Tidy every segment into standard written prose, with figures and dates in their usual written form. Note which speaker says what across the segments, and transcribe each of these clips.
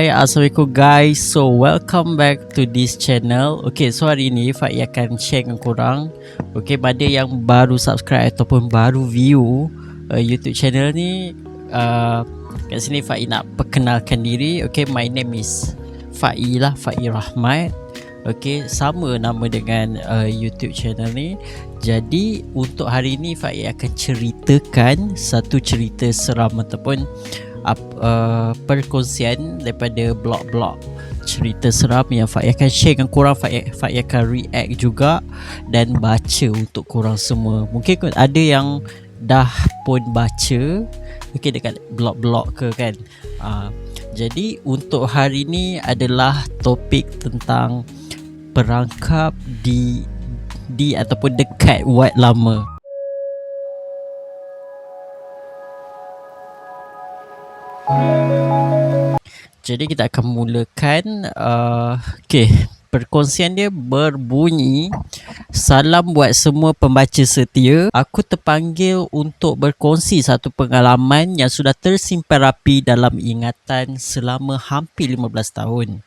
Speaker 1: Hai, Assalamualaikum guys. So welcome back to this channel. Okay, so hari ni Faiz akan share dengan korang. Okay, pada yang baru subscribe ataupun baru view YouTube channel ni, kat sini Faiz nak perkenalkan diri. Okay, my name is Faiz lah, Faiz Rahmat. Okay, sama nama dengan YouTube channel ni. Jadi untuk hari ni Faiz akan ceritakan satu cerita seram ataupun perkongsian daripada blog-blog cerita seram yang Faiz akan share dengan korang. Faiz akan react juga dan baca untuk korang semua. Mungkin ada yang dah pun baca dekat blog-blog ke kan. Jadi untuk hari ni adalah topik tentang perangkap di ataupun dekat Wat Lama. Jadi kita akan mulakan. Perkongsian dia berbunyi, salam buat semua pembaca setia. Aku terpanggil untuk berkongsi satu pengalaman yang sudah tersimpan rapi dalam ingatan selama hampir 15 tahun.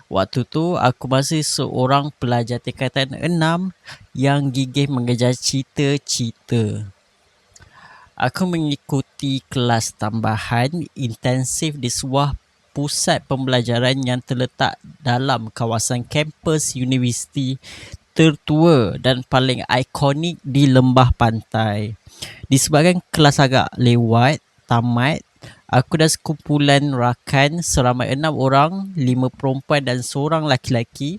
Speaker 1: Waktu tu aku masih seorang pelajar tingkatan 6 yang gigih mengejar cita-cita. Aku mengikuti kelas tambahan intensif di sebuah pusat pembelajaran yang terletak dalam kawasan kampus universiti tertua dan paling ikonik di lembah pantai. Disebabkan kelas agak tamat, aku dan sekumpulan rakan seramai 6 orang, 5 perempuan dan seorang laki-laki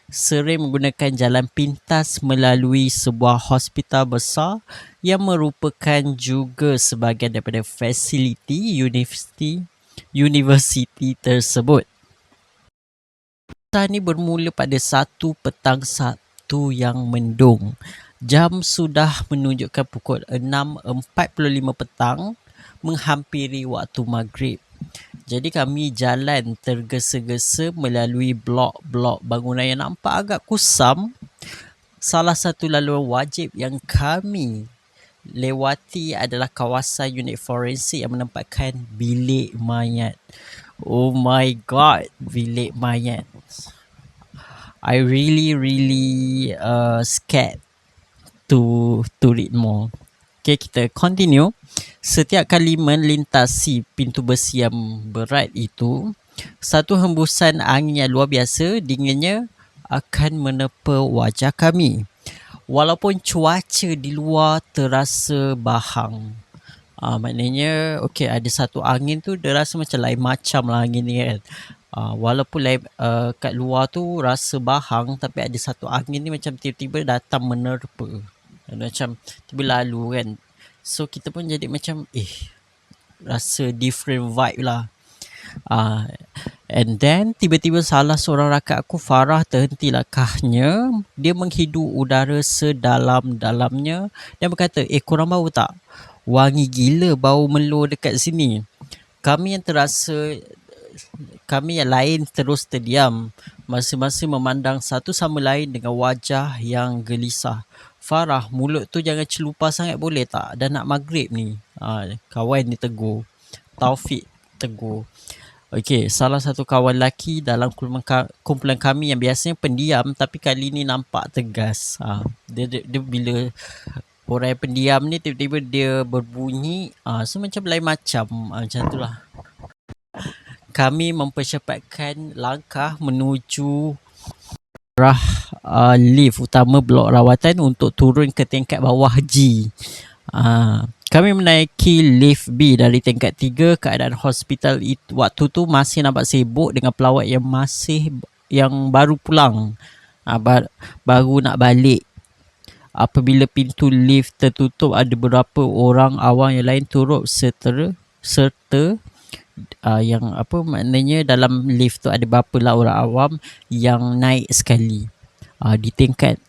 Speaker 1: sering menggunakan jalan pintas melalui sebuah hospital besar yang merupakan juga sebahagian daripada fasiliti universiti tersebut. Kisah ni bermula pada satu petang Sabtu yang mendung. Jam sudah menunjukkan pukul 6.45 petang, menghampiri waktu maghrib. Jadi kami jalan tergesa-gesa melalui blok-blok bangunan yang nampak agak kusam. Salah satu laluan wajib yang kami lewati adalah kawasan unit forensik yang menempatkan bilik mayat. Oh my god, bilik mayat. I really scared to read more. Okay, kita continue. Setiap kali melintasi pintu besi yang berat itu, satu hembusan angin yang luar biasa dinginnya akan menerpa wajah kami. Walaupun cuaca di luar terasa bahang. Maknanya ada satu angin tu dia rasa macam lain macam lah angin ni kan. Walaupun kat luar tu rasa bahang, tapi ada satu angin ni macam tiba-tiba datang menerpa. Macam tiba lalu kan. So kita pun jadi macam rasa different vibe lah. And then tiba-tiba salah seorang rakan aku, Farah, terhenti langkahnya. Dia menghidu udara sedalam-dalamnya dan berkata, korang bau tak? Wangi gila bau melur dekat sini. Kami yang lain terus terdiam, masing-masing memandang satu sama lain dengan wajah yang gelisah. Farah, mulut tu jangan celupar sangat boleh tak? Dah nak maghrib ni. Kawan ni tegur. Taufik tegur. Salah satu kawan lelaki dalam kumpulan kami yang biasanya pendiam tapi kali ni nampak tegas. Dia bila orang yang pendiam ni tiba-tiba dia berbunyi, so macam lain macam tu lah. Kami mempercepatkan langkah menuju lift utama blok rawatan untuk turun ke tingkat bawah G. Kami menaiki lift B dari tingkat 3. Keadaan hospital waktu tu masih nampak sibuk dengan pelawat yang baru pulang, baru nak balik. Apabila pintu lift tertutup, ada beberapa orang awam yang lain turut serta yang maknanya dalam lift tu ada berapa lah orang awam yang naik sekali. Di tingkat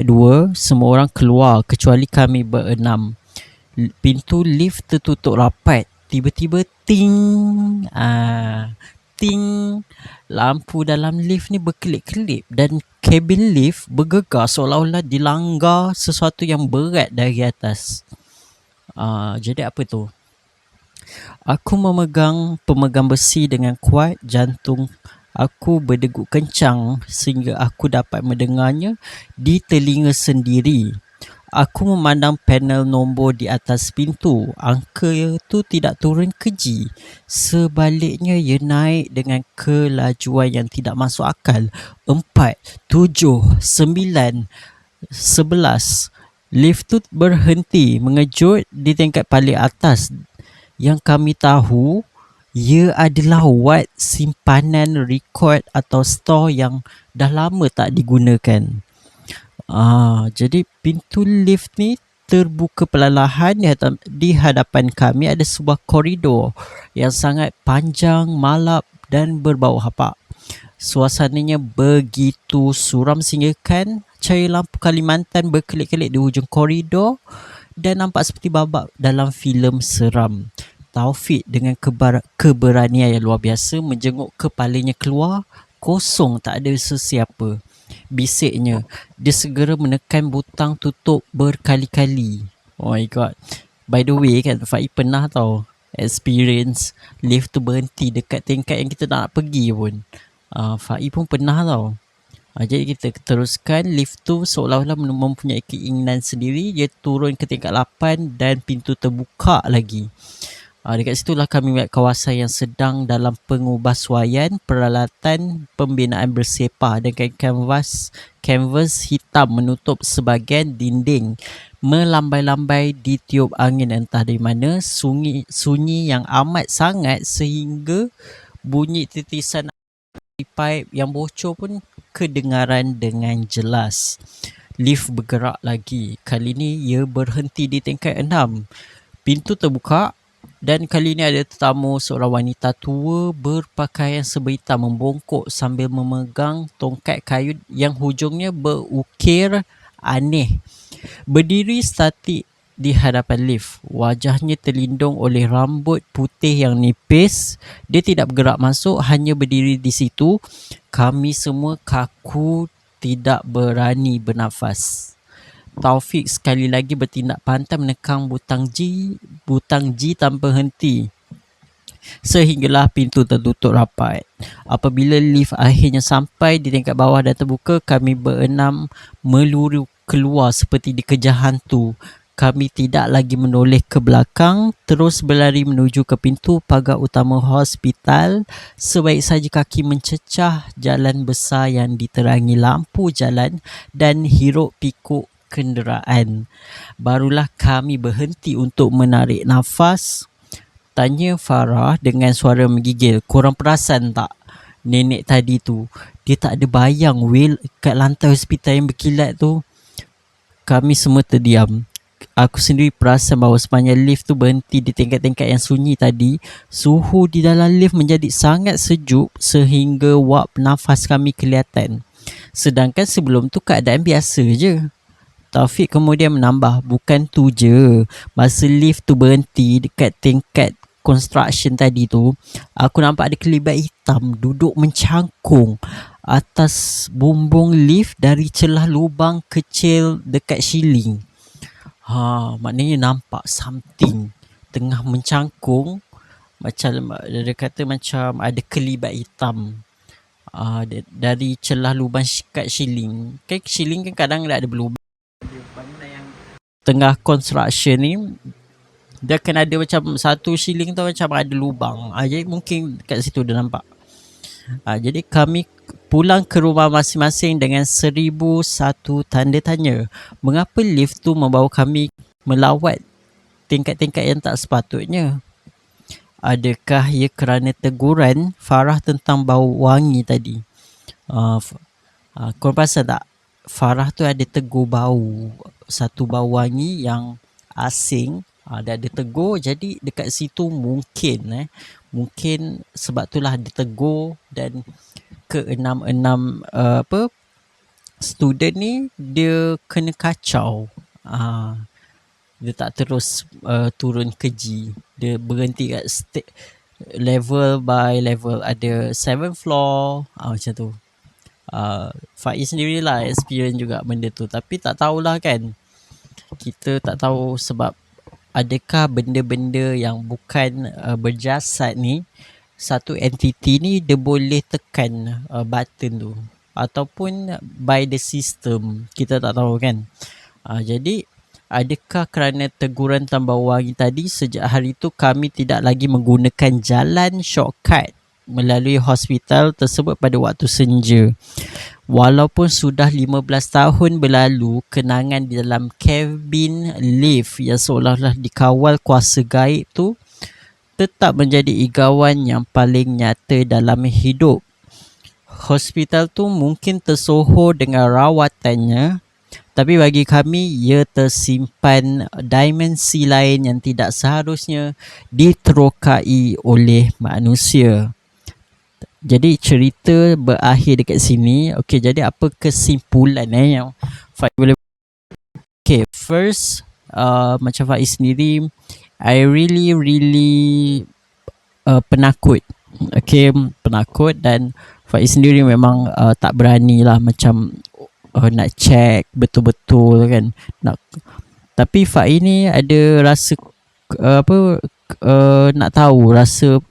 Speaker 1: 2 semua orang keluar kecuali kami berenam. Pintu lift tertutup rapat. Tiba-tiba ting, lampu dalam lift ni berkelip-kelip dan kabin lift bergegar seolah-olah dilanggar sesuatu yang berat dari atas. Jadi apa tu? Aku memegang pemegang besi dengan kuat, jantung aku berdegup kencang sehingga aku dapat mendengarnya di telinga sendiri. Aku memandang panel nombor di atas pintu. Angka itu tidak turun keji. Sebaliknya ia naik dengan kelajuan yang tidak masuk akal. 4, 7, 9, 11. Lift tu berhenti mengejut di tingkat paling atas. Yang kami tahu ia adalah wad simpanan rekod atau store yang dah lama tak digunakan. Jadi pintu lift ni terbuka perlahan di hadapan kami ada sebuah koridor yang sangat panjang, malap dan berbau hapak. Suasananya begitu suram sehinggakan cahaya lampu Kalimantan berkelip-kelip di hujung koridor dan nampak seperti babak dalam filem seram. Taufik dengan keberanian yang luar biasa menjenguk kepalanya keluar, kosong tak ada sesiapa. Bisiknya, dia segera menekan butang tutup berkali-kali. Oh my god. By the way kan, Faiz pernah tau experience lift tu berhenti dekat tingkat yang kita nak pergi pun. Faiz pun pernah tau. Jadi kita teruskan lift tu seolah-olah mempunyai keinginan sendiri. Dia turun ke tingkat 8 dan pintu terbuka lagi. Dekat situlah kami melihat kawasan yang sedang dalam pengubahsuaian peralatan pembinaan bersepah dengan kanvas hitam menutup sebahagian dinding. Melambai-lambai ditiup angin entah dari mana, sunyi yang amat sangat sehingga bunyi titisan pipe yang bocor pun kedengaran dengan jelas. Lift bergerak lagi. Kali ini ia berhenti di tingkat 6. Pintu terbuka dan kali ini ada tetamu seorang wanita tua berpakaian serba hitam membongkok sambil memegang tongkat kayu yang hujungnya berukir aneh. Berdiri statik di hadapan lift. Wajahnya terlindung oleh rambut putih yang nipis. Dia tidak bergerak masuk, hanya berdiri di situ. Kami semua kaku, tidak berani bernafas. Taufik sekali lagi bertindak pantas menekan butang G tanpa henti. Sehinggalah pintu tertutup rapat. Apabila lift akhirnya sampai di tingkat bawah dan terbuka, kami berenam meluru keluar seperti dikejar hantu. Kami tidak lagi menoleh ke belakang, terus berlari menuju ke pintu pagar utama hospital. Sebaik saja kaki mencecah jalan besar yang diterangi lampu jalan dan hiruk pikuk kenderaan. Barulah kami berhenti untuk menarik nafas. Tanya Farah dengan suara menggigil. Korang perasan tak nenek tadi tu? Dia tak ada bayang Will kat lantai hospital yang berkilat tu. Kami semua terdiam. Aku sendiri perasan bahawa sepanjang lift tu berhenti di tingkat-tingkat yang sunyi tadi, suhu di dalam lift menjadi sangat sejuk sehingga wap nafas kami kelihatan. Sedangkan sebelum tu keadaan biasa je. Taufik kemudian menambah, bukan tu je. Masa lift tu berhenti dekat tingkat construction tadi tu, aku nampak ada kelibat hitam duduk mencangkung atas bumbung lift dari celah lubang kecil dekat siling. Maknanya nampak something tengah mencangkung, macam dia kata macam ada kelibat hitam dari celah lubang kat siling. Kan siling kan kadang ada berlubang. Bangunan yang tengah construction ni dia akan ada macam satu siling tu macam ada lubang. Jadi mungkin kat situ dia nampak. Jadi kami pulang ke rumah masing-masing dengan 1001 tanda tanya. Mengapa lift tu membawa kami melawat tingkat-tingkat yang tak sepatutnya? Adakah ia kerana teguran Farah tentang bau wangi tadi? Korang perasan tak? Farah tu ada tegur bau, satu bau wangi yang asing. Dia ada tegur, jadi dekat situ mungkin sebab itulah dia tegur. Dan ke-6 student ni dia kena kacau. Dia tak terus turun ke G. Dia berhenti kat level by level. Ada 7th floor macam tu. Faiz sendirilah experience juga benda tu. Tapi tak tahulah kan. Kita tak tahu sebab adakah benda-benda yang bukan berjasad ni, satu entiti ni dia boleh tekan button tu ataupun by the system, kita tak tahu kan. Jadi adakah kerana teguran tambah wangi tadi, sejak hari itu kami tidak lagi menggunakan jalan shortcut melalui hospital tersebut pada waktu senja. Walaupun sudah 15 tahun berlalu, kenangan di dalam kabin lift yang seolah-olah dikawal kuasa gaib tu tetap menjadi igawan yang paling nyata dalam hidup. Hospital tu mungkin tersohor dengan rawatannya, tapi bagi kami ia tersimpan dimensi lain yang tidak seharusnya diterokai oleh manusia. Jadi cerita berakhir dekat sini. Okey, jadi apa kesimpulan yang Faiz boleh? Okay, first macam Faiz sendiri, I really penakut. Okay, penakut, dan Faiz sendiri memang tak berani lah macam nak check betul-betul kan. Tapi Faiz ni ada rasa nak tahu, rasa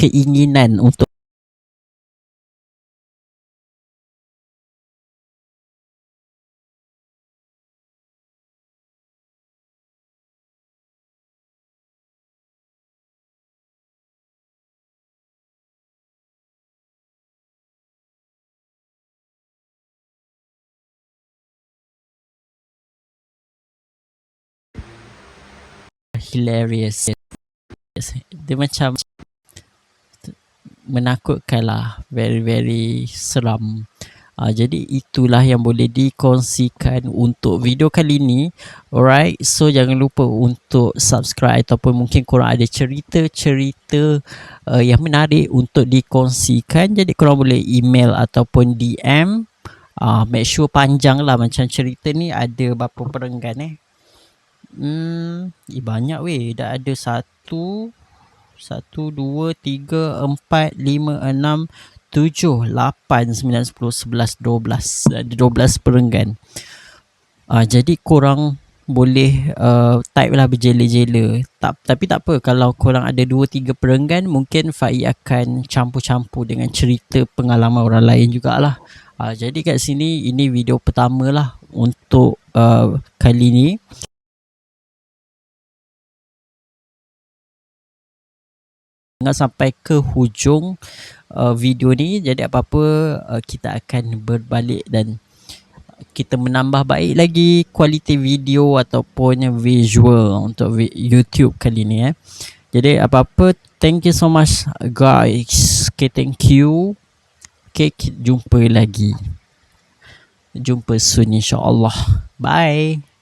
Speaker 1: keinginan untuk hilarious. Dia macam menakutkan lah, very seram. Jadi itulah yang boleh dikongsikan untuk video kali ni. Alright, so jangan lupa untuk subscribe, ataupun mungkin korang ada cerita-cerita yang menarik untuk dikongsikan, jadi korang boleh email ataupun DM. Make sure panjang lah, macam cerita ni ada berapa perenggan banyak weh. Dah ada 1, 2, 3, 4, 5, 6, 7, 8, 9, 10, 11, 12. Ada 12 perenggan. Jadi korang boleh type lah berjela-jela. Tapi tak apa, kalau korang ada 2-3 perenggan, mungkin Faiz akan campur-campur dengan cerita pengalaman orang lain jugalah. Jadi kat sini, ini video pertama lah untuk kali ni. Sampai ke hujung video ni. Jadi apa-apa kita akan berbalik dan kita menambah baik lagi kualiti video ataupun visual untuk YouTube kali ni Jadi apa-apa, thank you so much guys. Okay, thank you. Okay, jumpa lagi. Jumpa soon insyaAllah. Bye.